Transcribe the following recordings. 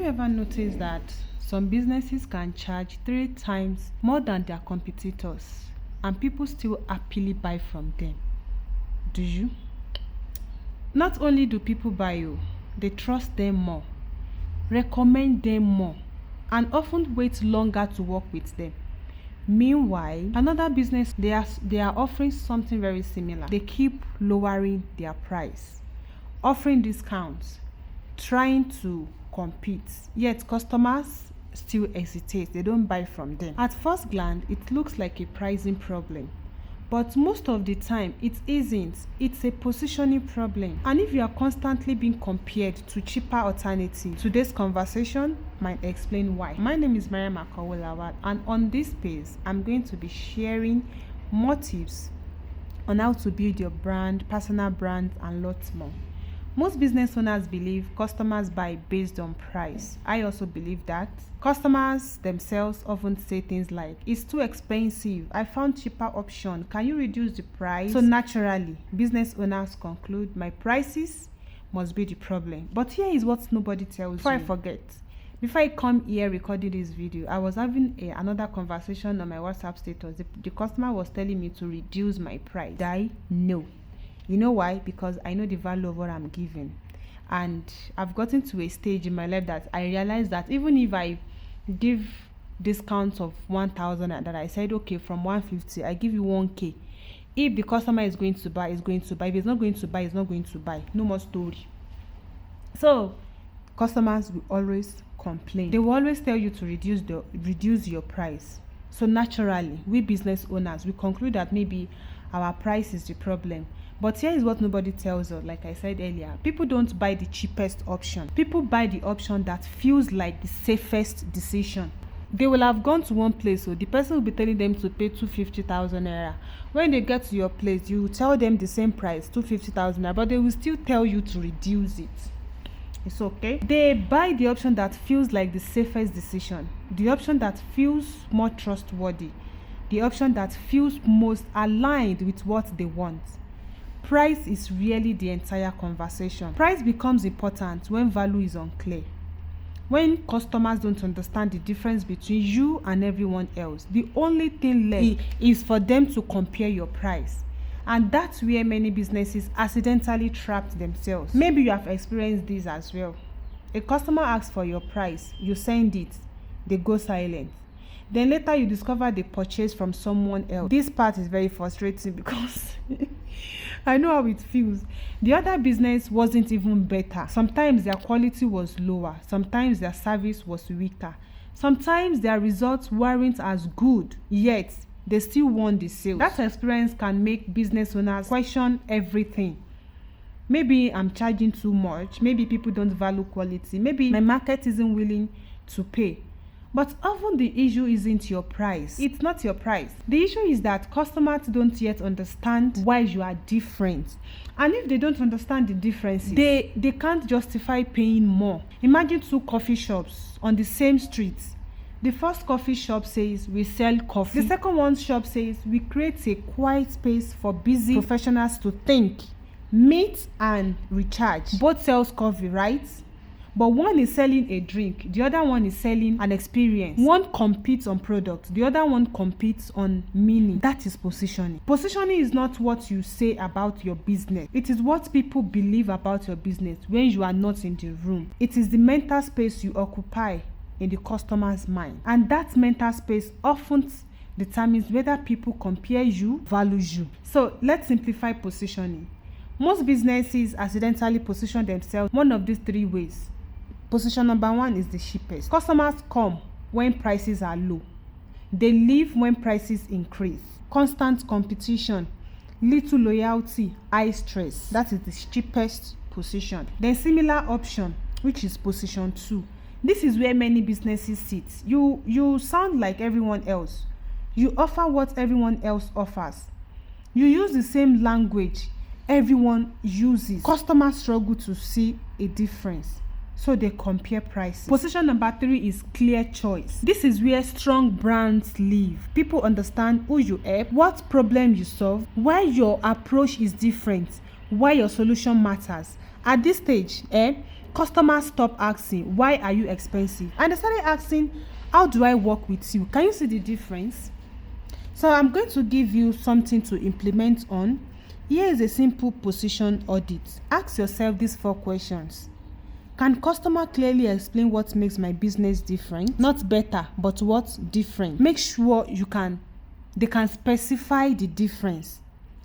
Have you ever noticed that some businesses can charge 3 times more than their competitors and people still happily buy from them? Do you? Not only do people buy you, they trust them more, recommend them more, and often wait longer to work with them. Meanwhile, another business they are offering something very similar. They keep lowering their price, offering discounts, trying to compete, yet customers still hesitate. They don't buy from them. At first glance, it looks like a pricing problem, but most of the time it isn't. It's a positioning problem. And if you are constantly being compared to cheaper alternatives, today's conversation might explain why. My name is Akano-Lawal, and on this page I'm going to be sharing more tips on how to build your brand, personal brand, and lots more. Most business owners believe customers buy based on price. I also believe that. Customers themselves often say things like, "It's too expensive. I found cheaper option. Can you reduce the price?" So naturally, business owners conclude my prices must be the problem. But here is what nobody tells you. Before I forget, before I come here recording this video, I was having another conversation on my WhatsApp status. The customer was telling me to reduce my price. No. You know why? Because I know the value of what I'm giving. And I've gotten to a stage in my life that I realized that even if I give discounts of 1,000 and that I said, okay, from 150, I give you 1K. If the customer is going to buy, is going to buy. If he's not going to buy, he's not going to buy. No more story. So customers will always complain. They will always tell you to reduce your price. So naturally, we business owners, we conclude that maybe our price is the problem. But here is what nobody tells us. Like I said earlier, people don't buy the cheapest option. People buy the option that feels like the safest decision. They will have gone to one place, so the person will be telling them to pay 250,000 naira. When they get to your place, you tell them the same price, 250,000 naira, but they will still tell you to reduce it. It's okay. They buy the option that feels like the safest decision, the option that feels more trustworthy, the option that feels most aligned with what they want. Price is really the entire conversation. Price becomes important when value is unclear. When customers don't understand the difference between you and everyone else, the only thing left is for them to compare your price. And that's where many businesses accidentally trap themselves. Maybe you have experienced this as well. A customer asks for your price, you send it, they go silent. Then later you discover they purchased from someone else. This part is very frustrating because I know how it feels. The other business wasn't even better. Sometimes their quality was lower. Sometimes their service was weaker. Sometimes their results weren't as good, yet they still won the sale. That experience can make business owners question everything. Maybe I'm charging too much. Maybe people don't value quality. Maybe my market isn't willing to pay. But often the issue isn't your price. It's not your price. The issue is that customers don't yet understand why you are different. And if they don't understand the differences, they can't justify paying more. Imagine 2 coffee shops on the same street. The first coffee shop says we sell coffee. The second one shop says we create a quiet space for busy professionals to think, meet, and recharge. Both sells coffee, right? But one is selling a drink, the other one is selling an experience. One competes on product, the other one competes on meaning. That is positioning. Positioning is not what you say about your business. It is what people believe about your business when you are not in the room. It is the mental space you occupy in the customer's mind. And that mental space often determines whether people compare you, value you. So let's simplify positioning. Most businesses accidentally position themselves one of these 3 ways. Position number 1 is the cheapest. Customers come when prices are low. They leave when prices increase. Constant competition, little loyalty, high stress. That is the cheapest position. Then similar option, which is position 2. This is where many businesses sit. You sound like everyone else. You offer what everyone else offers. You use the same language everyone uses. Customers struggle to see a difference, so they compare prices. Position number 3 is clear choice. This is where strong brands live. People understand who you help, what problem you solve, why your approach is different, why your solution matters. At this stage, Customers stop asking, why are you expensive? And they started asking, how do I work with you? Can you see the difference? So I'm going to give you something to implement on. Here is a simple position audit. Ask yourself these 4 questions. Can customer clearly explain what makes my business different? Not better, but what different? Make sure they can specify the difference.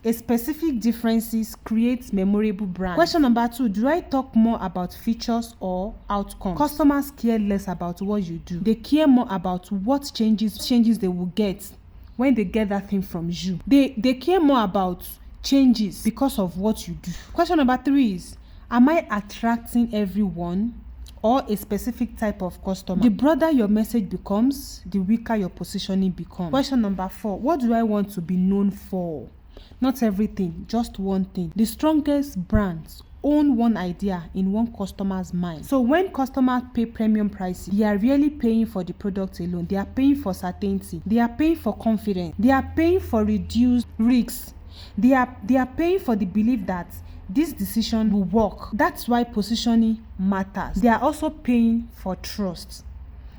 A specific differences creates memorable brand. Question number 2, do I talk more about features or outcomes? Customers care less about what you do. They care more about what changes they will get when they get that thing from you. They care more about changes because of what you do. Question number 3 is, am I attracting everyone or a specific type of customer? The broader your message becomes, the weaker your positioning becomes. Question number 4, what do I want to be known for? Not everything, just one thing. The strongest brands own one idea in one customer's mind. So when customers pay premium prices, they are really paying for the product alone. They are paying for certainty. They are paying for confidence. They are paying for reduced risks. They are paying for the belief that this decision will work. That's why positioning matters. They are also paying for trust,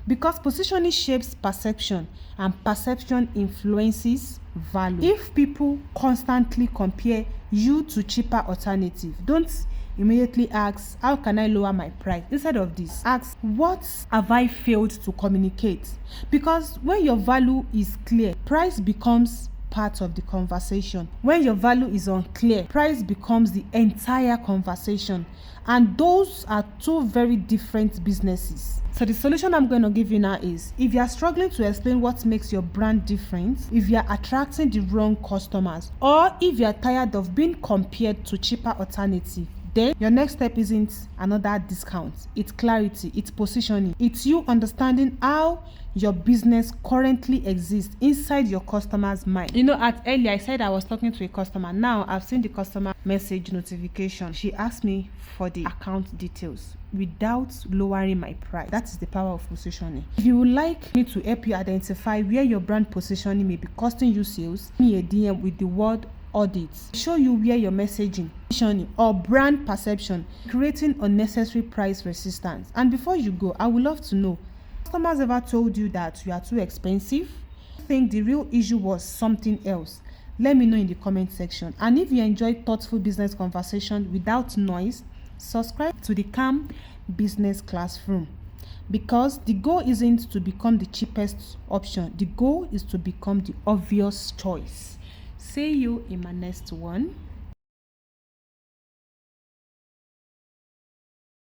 because positioning shapes perception and perception influences value. If people constantly compare you to cheaper alternatives, don't immediately ask, how can I lower my price? Instead of this, ask, what have I failed to communicate? Because when your value is clear, price becomes part of the conversation. When your value is unclear, price becomes the entire conversation. And those are 2 very different businesses. So the solution I'm going to give you now is, if you are struggling to explain what makes your brand different, if you are attracting the wrong customers, or if you are tired of being compared to cheaper alternatives, then your next step isn't another discount. It's clarity, it's positioning. It's you understanding how your business currently exists inside your customer's mind. Earlier I said I was talking to a customer. Now I've seen the customer message notification. She asked me for the account details without lowering my price. That is the power of positioning. If you would like me to help you identify where your brand positioning may be costing you sales, send me a DM with the word audits. Show you where your messaging, positioning, or brand perception creating unnecessary price resistance. And before you go, I would love to know, customers ever told you that you are too expensive? I think the real issue was something else. Let me know in the comment section. And if you enjoy thoughtful business conversation without noise, subscribe to the Calm Business Classroom, because the goal isn't to become the cheapest option. The goal is to become the obvious choice. See you in my next one.